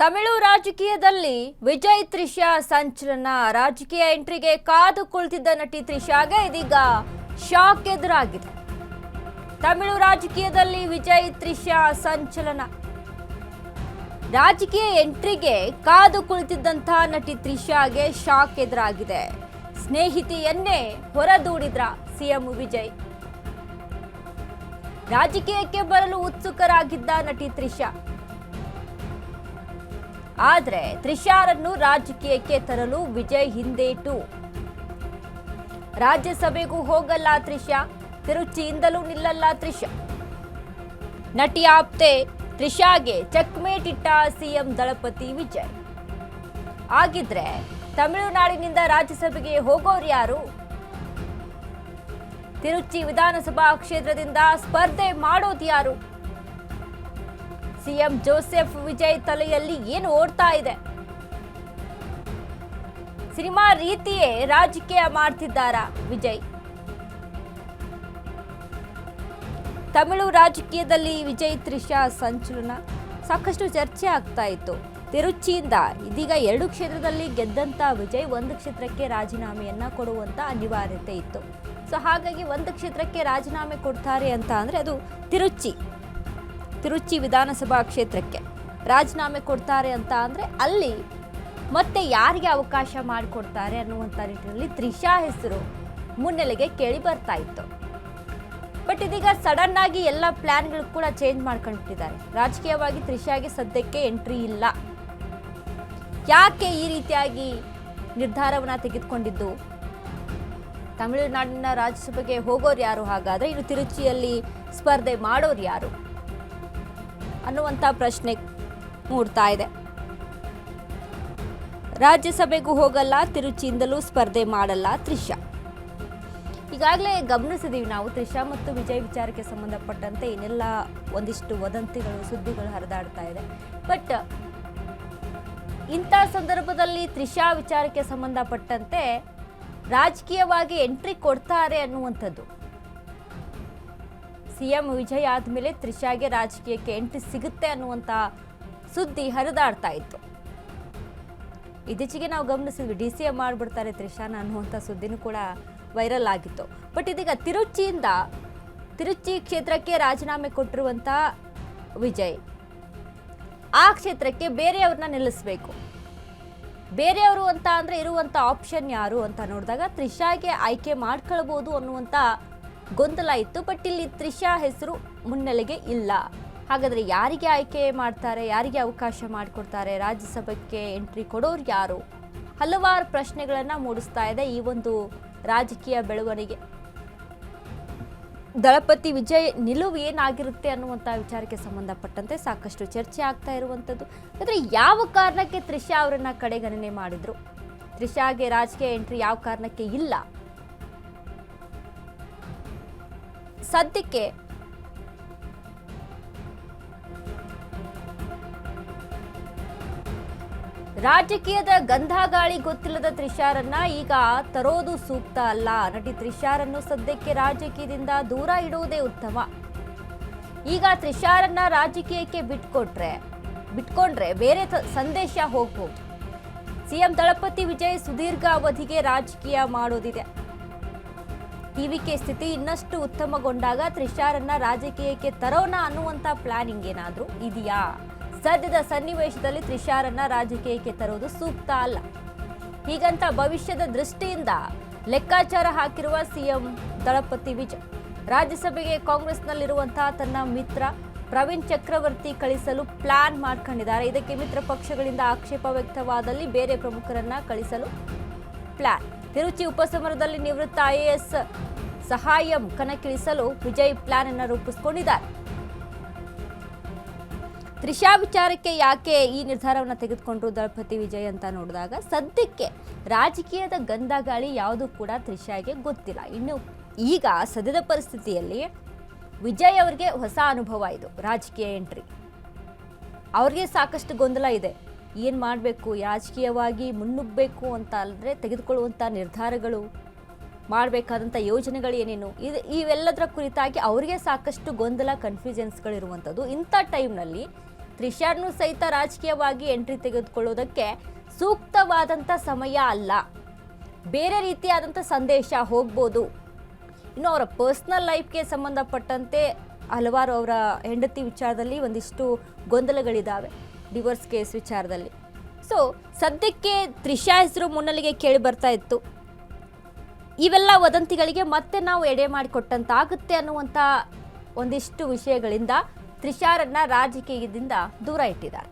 ತಮಿಳು ರಾಜಕೀಯದಲ್ಲಿ ವಿಜಯ್ ತ್ರಿಷಾ ಸಂಚಲನ. ರಾಜಕೀಯ ಎಂಟ್ರಿಗೆ ಕಾದು ಕುಳಿತಿದ್ದ ನಟಿ ತ್ರಿಷಾಗೆ ಇದೀಗ ಶಾಕ್ ಎದುರಾಗಿದೆ. ತಮಿಳು ರಾಜಕೀಯದಲ್ಲಿ ವಿಜಯ್ ತ್ರಿಷಾ ಸಂಚಲನ. ರಾಜಕೀಯ ಎಂಟ್ರಿಗೆ ಕಾದು ಕುಳಿತಿದ್ದಂತಹ ನಟಿ ತ್ರಿಷಾಗೆ ಶಾಕ್ ಎದುರಾಗಿದೆ. ಸ್ನೇಹಿತೆಯನ್ನೇ ಹೊರದೂಡಿದ್ರ ಸಿಎಂ ವಿಜಯ್. ರಾಜಕೀಯಕ್ಕೆ ಬರಲು ಉತ್ಸುಕರಾಗಿದ್ದ ನಟಿ ತ್ರಿಷಾ, ಆದರೆ ತ್ರಿಷಾರನ್ನು ರಾಜಕೀಯಕ್ಕೆ ತರಲು ವಿಜಯ್ ಹಿಂದೇಟು. ರಾಜ್ಯಸಭೆಗೂ ಹೋಗಲ್ಲ ತ್ರಿಷಾ, ತಿರುಚಿಯಿಂದಲೂ ನಿಲ್ಲಲ್ಲ ತ್ರಿಷಾ. ನಟಿ ಆಪ್ತೆ ತ್ರಿಷಾಗೆ ಚೆಕ್ಮೇಟ್ ಇಟ್ಟ ಸಿಎಂ ದಳಪತಿ ವಿಜಯ್. ಆಗಿದ್ರೆ ತಮಿಳುನಾಡಿನಿಂದ ರಾಜ್ಯಸಭೆಗೆ ಹೋಗೋರು ಯಾರು? ತಿರುಚಿ ವಿಧಾನಸಭಾ ಕ್ಷೇತ್ರದಿಂದ ಸ್ಪರ್ಧೆ ಮಾಡೋದು ಯಾರು? ಸಿಎಂ ಜೋಸೆಫ್ ವಿಜಯ್ ತಲೆಯಲ್ಲಿ ಏನು ಓಡ್ತಾ ಇದೆ? ಸಿನಿಮಾ ರೀತಿಯೇ ರಾಜಕೀಯ ಮಾಡ್ತಿದ್ದಾರಾ ವಿಜಯ್? ತಮಿಳು ರಾಜಕೀಯದಲ್ಲಿ ವಿಜಯ್ ತ್ರಿಷಾ ಸಂಚಲನ ಸಾಕಷ್ಟು ಚರ್ಚೆ ಆಗ್ತಾ ಇತ್ತು. ತಿರುಚಿಯಿಂದ ಇದೀಗ 2 ಕ್ಷೇತ್ರದಲ್ಲಿ ಗೆದ್ದಂತ ವಿಜಯ್ 1 ಕ್ಷೇತ್ರಕ್ಕೆ ರಾಜೀನಾಮೆಯನ್ನ ಕೊಡುವಂತ ಅನಿವಾರ್ಯತೆ ಇತ್ತು. ಸೊ ಹಾಗಾಗಿ 1 ಕ್ಷೇತ್ರಕ್ಕೆ ರಾಜೀನಾಮೆ ಕೊಡ್ತಾರೆ ಅಂತ ಅಂದ್ರೆ ಅದು ತಿರುಚಿ ವಿಧಾನಸಭಾ ಕ್ಷೇತ್ರಕ್ಕೆ ರಾಜೀನಾಮೆ ಕೊಡ್ತಾರೆ ಅಂತ ಅಂದ್ರೆ ಅಲ್ಲಿ ಮತ್ತೆ ಯಾರಿಗೆ ಅವಕಾಶ ಮಾಡಿಕೊಡ್ತಾರೆ ಅನ್ನುವಂಥ ನಿಟ್ಟಿನಲ್ಲಿ ತ್ರಿಷಾ ಹೆಸರು ಮುನ್ನೆಲೆಗೆ ಕೇಳಿ ಬರ್ತಾ ಇತ್ತು. ಬಟ್ ಇದೀಗ ಸಡನ್ ಆಗಿ ಎಲ್ಲ ಪ್ಲಾನ್ಗಳು ಕೂಡ ಚೇಂಜ್ ಮಾಡ್ಕೊಂಡ್ಬಿಟ್ಟಿದ್ದಾರೆ. ರಾಜಕೀಯವಾಗಿ ತ್ರಿಷಾಗೆ ಸದ್ಯಕ್ಕೆ ಎಂಟ್ರಿ ಇಲ್ಲ. ಯಾಕೆ ಈ ರೀತಿಯಾಗಿ ನಿರ್ಧಾರವನ್ನ ತೆಗೆದುಕೊಂಡಿದ್ದು? ತಮಿಳುನಾಡಿನ ರಾಜ್ಯಸಭೆಗೆ ಹೋಗೋರು ಯಾರು? ಹಾಗಾದ್ರೆ ಇನ್ನು ತಿರುಚಿಯಲ್ಲಿ ಸ್ಪರ್ಧೆ ಮಾಡೋರು ಯಾರು ಅನ್ನುವಂಥ ಪ್ರಶ್ನೆ ಮೂಡ್ತಾ ಇದೆ. ರಾಜ್ಯಸಭೆಗೂ ಹೋಗಲ್ಲ, ತಿರುಚಿಯಿಂದಲೂ ಸ್ಪರ್ಧೆ ಮಾಡಲ್ಲ ತ್ರಿಷಾ. ಈಗಾಗಲೇ ಗಮನಿಸಿದೀವಿ ನಾವು ತ್ರಿಷಾ ಮತ್ತು ವಿಜಯ್ ವಿಚಾರಕ್ಕೆ ಸಂಬಂಧಪಟ್ಟಂತೆ ಏನೆಲ್ಲ ಒಂದಿಷ್ಟು ವದಂತಿಗಳು, ಸುದ್ದಿಗಳು ಹರಿದಾಡ್ತಾ ಇದೆ. ಬಟ್ ಇಂಥ ಸಂದರ್ಭದಲ್ಲಿ ತ್ರಿಷಾ ವಿಚಾರಕ್ಕೆ ಸಂಬಂಧಪಟ್ಟಂತೆ ರಾಜಕೀಯವಾಗಿ ಎಂಟ್ರಿ ಕೊಡ್ತಾರೆ ಅನ್ನುವಂಥದ್ದು. ಸಿಎಂ ವಿಜಯ್ ಆದಮೇಲೆ ತ್ರಿಷಾಗೆ ರಾಜಕೀಯಕ್ಕೆ ಎಂಟ್ರಿ ಸಿಗುತ್ತೆ ಅನ್ನುವಂಥ ಸುದ್ದಿ ಹರಿದಾಡ್ತಾ ಇತ್ತು. ಇತ್ತೀಚೆಗೆ ನಾವು ಗಮನಿಸಿದ್ವಿ DCM ಮಾಡಿಬಿಡ್ತಾರೆ ತ್ರಿಷಾನ ಅನ್ನುವಂಥ ಸುದ್ದಿನೂ ಕೂಡ ವೈರಲ್ ಆಗಿತ್ತು. ಬಟ್ ಇದೀಗ ತಿರುಚಿ ಕ್ಷೇತ್ರಕ್ಕೆ ರಾಜೀನಾಮೆ ಕೊಟ್ಟಿರುವಂಥ ವಿಜಯ್ ಆ ಕ್ಷೇತ್ರಕ್ಕೆ ಬೇರೆಯವ್ರನ್ನ ನಿಲ್ಲಿಸಬೇಕು. ಬೇರೆಯವರು ಅಂತ ಅಂದರೆ ಇರುವಂಥ ಆಪ್ಷನ್ ಯಾರು ಅಂತ ನೋಡಿದಾಗ ತ್ರಿಷಾಗೆ ಆಯ್ಕೆ ಮಾಡ್ಕೊಳ್ಬೋದು ಅನ್ನುವಂಥ ಗೊಂದಲ ಇತ್ತು. ಬಟ್ ಇಲ್ಲಿ ತ್ರಿಷಾ ಹೆಸರು ಮುನ್ನೆಲೆಗೆ ಇಲ್ಲ. ಹಾಗಾದರೆ ಯಾರಿಗೆ ಆಯ್ಕೆ ಮಾಡ್ತಾರೆ, ಯಾರಿಗೆ ಅವಕಾಶ ಮಾಡಿಕೊಡ್ತಾರೆ, ರಾಜ್ಯಸಭೆಗೆ ಎಂಟ್ರಿ ಕೊಡೋರು ಯಾರು? ಹಲವಾರು ಪ್ರಶ್ನೆಗಳನ್ನು ಮೂಡಿಸ್ತಾ ಇದೆ ಈ ಒಂದು ರಾಜಕೀಯ ಬೆಳವಣಿಗೆ. ದಳಪತಿ ವಿಜಯ್ ನಿಲುವು ಏನಾಗಿರುತ್ತೆ ಅನ್ನುವಂಥ ವಿಚಾರಕ್ಕೆ ಸಂಬಂಧಪಟ್ಟಂತೆ ಸಾಕಷ್ಟು ಚರ್ಚೆ ಆಗ್ತಾ ಇರುವಂಥದ್ದು. ಆದರೆ ಯಾವ ಕಾರಣಕ್ಕೆ ತ್ರಿಷಾ ಅವರನ್ನ ಕಡೆಗಣನೆ ಮಾಡಿದ್ರು? ತ್ರಿಷಾಗೆ ರಾಜಕೀಯ ಎಂಟ್ರಿ ಯಾವ ಕಾರಣಕ್ಕೆ ಇಲ್ಲ? ಸದ್ಯಕ್ಕೆ ರಾಜಕೀಯದ ಗಂಧಗಾಳಿ ಗೊತ್ತಿಲ್ಲದ ತ್ರಿಷಾರನ್ನ ಈಗ ತರೋದು ಸೂಕ್ತ ಅಲ್ಲ. ನಟಿ ತ್ರಿಷಾರನ್ನು ಸದ್ಯಕ್ಕೆ ರಾಜಕೀಯದಿಂದ ದೂರ ಇಡುವುದೇ ಉತ್ತಮ. ಈಗ ತ್ರಿಷಾರನ್ನ ರಾಜಕೀಯಕ್ಕೆ ಬಿಟ್ಕೊಂಡ್ರೆ ಬೇರೆ ಸಂದೇಶ ಹೋಗ್ಬೋದು. ಸಿಎಂ ದಳಪತಿ ವಿಜಯ್ ಸುದೀರ್ಘ ಅವಧಿಗೆ ರಾಜಕೀಯ ಮಾಡೋದಿದೆ. ಟಿವಿಕೆ ಸ್ಥಿತಿ ಇನ್ನಷ್ಟು ಉತ್ತಮಗೊಂಡಾಗ ತ್ರಿಷಾರನ್ನ ರಾಜಕೀಯಕ್ಕೆ ತರೋಣ ಅನ್ನುವಂಥ ಪ್ಲಾನಿಂಗ್ ಏನಾದರೂ ಇದೆಯಾ? ಸದ್ಯದ ಸನ್ನಿವೇಶದಲ್ಲಿ ತ್ರಿಷಾರನ್ನ ರಾಜಕೀಯಕ್ಕೆ ತರೋದು ಸೂಕ್ತ ಅಲ್ಲ. ಹೀಗಂತ ಭವಿಷ್ಯದ ದೃಷ್ಟಿಯಿಂದ ಲೆಕ್ಕಾಚಾರ ಹಾಕಿರುವ ಸಿಎಂ ದಳಪತಿ ವಿಜಯ್ ರಾಜ್ಯಸಭೆಗೆ ಕಾಂಗ್ರೆಸ್ನಲ್ಲಿರುವಂತಹ ತನ್ನ ಮಿತ್ರ ಪ್ರವೀಣ್ ಚಕ್ರವರ್ತಿ ಕಳಿಸಲು ಪ್ಲಾನ್ ಮಾಡ್ಕೊಂಡಿದ್ದಾರೆ. ಇದಕ್ಕೆ ಮಿತ್ರ ಪಕ್ಷಗಳಿಂದ ಆಕ್ಷೇಪ ವ್ಯಕ್ತವಾದಲ್ಲಿ ಬೇರೆ ಪ್ರಮುಖರನ್ನ ಕಳಿಸಲು ಪ್ಲಾನ್. ತಿರುಚಿ ಉಪಸಮರದಲ್ಲಿ ನಿವೃತ್ತ IAS ಸಹಾಯಂ ಕಣಕ್ಕಿಳಿಸಲು ವಿಜಯ್ ಪ್ಲಾನ್ ಅನ್ನು ರೂಪಿಸಿಕೊಂಡಿದ್ದಾರೆ. ತ್ರಿಷಾ ವಿಚಾರಕ್ಕೆ ಯಾಕೆ ಈ ನಿರ್ಧಾರವನ್ನು ತೆಗೆದುಕೊಂಡ್ರು ದಳಪತಿ ವಿಜಯ್ ಅಂತ ನೋಡಿದಾಗ ಸದ್ಯಕ್ಕೆ ರಾಜಕೀಯದ ಗಂಧಗಾಳಿ ಯಾವುದು ಕೂಡ ತ್ರಿಷಾಗೆ ಗೊತ್ತಿಲ್ಲ. ಇನ್ನು ಈಗ ಸದ್ಯದ ಪರಿಸ್ಥಿತಿಯಲ್ಲಿ ವಿಜಯ್ ಅವರಿಗೆ ಹೊಸ ಅನುಭವ ಇದು ರಾಜಕೀಯ ಎಂಟ್ರಿ. ಅವ್ರಿಗೆ ಸಾಕಷ್ಟು ಗೊಂದಲ ಇದೆ. ಏನು ಮಾಡಬೇಕು, ರಾಜಕೀಯವಾಗಿ ಮುನ್ನುಗ್ಗಬೇಕು ಅಂತ ಅಲ್ಲದ್ರೆ ತೆಗೆದುಕೊಳ್ಳುವಂಥ ನಿರ್ಧಾರಗಳು, ಮಾಡಬೇಕಾದಂಥ ಯೋಜನೆಗಳು ಏನೇನು ಇವೆಲ್ಲದರ ಕುರಿತಾಗಿ ಅವರಿಗೆ ಸಾಕಷ್ಟು ಗೊಂದಲ, ಕನ್ಫ್ಯೂಷನ್ಸ್ಗಳಿರುವಂಥದ್ದು. ಇಂಥ ಟೈಮ್ನಲ್ಲಿ ತ್ರಿಷಾರ್ನು ಸಹಿತ ರಾಜಕೀಯವಾಗಿ ಎಂಟ್ರಿ ತೆಗೆದುಕೊಳ್ಳೋದಕ್ಕೆ ಸೂಕ್ತವಾದಂಥ ಸಮಯ ಅಲ್ಲ. ಬೇರೆ ರೀತಿಯಾದಂಥ ಸಂದೇಶ ಹೋಗ್ಬೋದು. ಇನ್ನು ಅವರ ಪರ್ಸ್ನಲ್ ಲೈಫ್ಗೆ ಸಂಬಂಧಪಟ್ಟಂತೆ ಹಲವಾರು ಅವರ ಹೆಂಡತಿ ವಿಚಾರದಲ್ಲಿ ಒಂದಿಷ್ಟು ಗೊಂದಲಗಳಿದ್ದಾವೆ, ಡಿವೋರ್ಸ್ ಕೇಸ್ ವಿಚಾರದಲ್ಲಿ. ಸೊ ಸದ್ಯಕ್ಕೆ ತ್ರಿಷಾ ಹೆಸರು ಮುನ್ನೆಲೆಗೆ ಕೇಳಿ ಬರ್ತಾ ಇತ್ತು. ಇವೆಲ್ಲ ವದಂತಿಗಳಿಗೆ ಮತ್ತೆ ನಾವು ಎಡೆ ಮಾಡಿಕೊಟ್ಟಂತಾಗುತ್ತೆ ಅನ್ನುವಂಥ ಒಂದಿಷ್ಟು ವಿಷಯಗಳಿಂದ ತ್ರಿಷಾರನ್ನ ರಾಜಕೀಯದಿಂದ ದೂರ ಇಟ್ಟಿದ್ದಾರೆ.